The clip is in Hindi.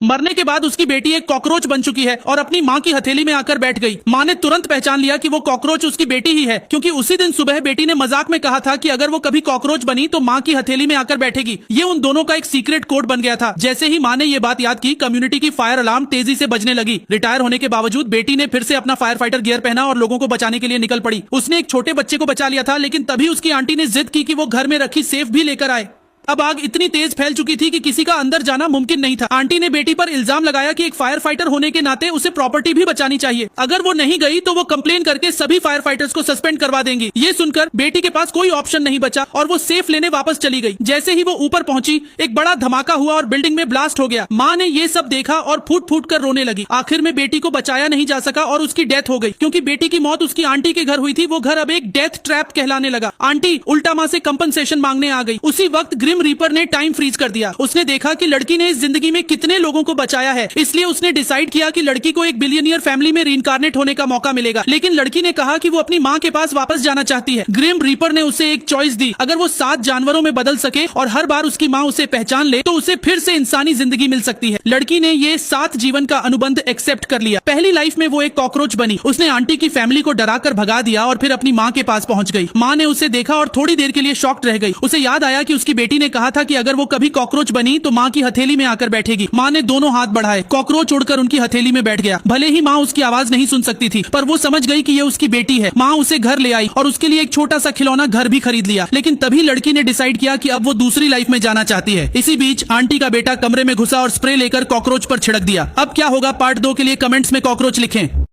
मरने के बाद उसकी बेटी एक कॉकरोच बन चुकी है और अपनी माँ की हथेली में आकर बैठ गई। माँ ने तुरंत पहचान लिया कि वो कॉकरोच उसकी बेटी ही है, क्योंकि उसी दिन सुबह बेटी ने मजाक में कहा था कि अगर वो कभी कॉकरोच बनी तो माँ की हथेली में आकर बैठेगी। ये उन दोनों का एक सीक्रेट कोड बन गया था। जैसे ही माँ ने ये बात याद की, कम्युनिटी की फायर अलार्म तेजी से बजने लगी। रिटायर होने के बावजूद बेटी ने फिर से अपना फायर फाइटर गियर पहना और लोगों को बचाने के लिए निकल पड़ी। उसने एक छोटे बच्चे को बचा लिया था, लेकिन तभी उसकी आंटी ने जिद की कि वो घर में रखी सेफ भी लेकर आए। अब आग इतनी तेज फैल चुकी थी कि किसी का अंदर जाना मुमकिन नहीं था। आंटी ने बेटी पर इल्जाम लगाया कि एक फायर फाइटर होने के नाते उसे प्रॉपर्टी भी बचानी चाहिए। अगर वो नहीं गई तो वो कंप्लेन करके सभी फायर फाइटर्स को सस्पेंड करवा देंगी। ये सुनकर बेटी के पास कोई ऑप्शन नहीं बचा और वो सेफ लेने वापस चली गई। जैसे ही वो ऊपर पहुंची, एक बड़ा धमाका हुआ और बिल्डिंग में ब्लास्ट हो गया। माँ ने ये सब देखा और फूट फूट कर रोने लगी। आखिर में बेटी को बचाया नहीं जा सका और उसकी डेथ हो गई। क्योंकि बेटी की मौत उसकी आंटी के घर हुई थी, वो घर अब एक डेथ ट्रैप कहलाने लगा। आंटी उल्टा माँ से कंपनसेशन मांगने आ गई। उसी वक्त ग्रिम रीपर ने टाइम फ्रीज कर दिया। उसने देखा कि लड़की ने इस जिंदगी में कितने लोगों को बचाया है, इसलिए उसने डिसाइड किया कि लड़की को एक बिलियनियर फैमिली में रीइंकार्नेट होने का मौका मिलेगा। लेकिन लड़की ने कहा कि वो अपनी माँ के पास वापस जाना चाहती है। ग्रिम रीपर ने उसे एक चॉइस दी। अगर वो 7 जानवरों में बदल सके और हर बार उसकी माँ उसे पहचान ले तो उसे फिर से इंसानी जिंदगी मिल सकती है। लड़की ने ये 7 जीवन का अनुबंध एक्सेप्ट कर लिया। पहली लाइफ में वो एक कॉकरोच बनी। उसने आंटी की फैमिली को डराकर भगा दिया और फिर अपनी माँ के पास पहुंच गई। माँ ने उसे देखा और थोड़ी देर के लिए शॉक्ड रह गई। उसे याद आया कि उसकी बेटी ने कहा था कि अगर वो कभी कॉकरोच बनी तो माँ की हथेली में आकर बैठेगी। माँ ने दोनों हाथ बढ़ाए। कॉकरोच उड़कर उनकी हथेली में बैठ गया। भले ही माँ उसकी आवाज नहीं सुन सकती थी, पर वो समझ गई कि ये उसकी बेटी है। माँ उसे घर ले आई और उसके लिए एक छोटा सा खिलौना घर भी खरीद लिया। लेकिन तभी लड़की ने डिसाइड किया कि अब वो दूसरी लाइफ में जाना चाहती है। इसी बीच आंटी का बेटा कमरे में घुसा और स्प्रे लेकर कॉकरोच पर छिड़क दिया। अब क्या होगा, पार्ट 2 के लिए कमेंट्स में कॉकरोच लिखें।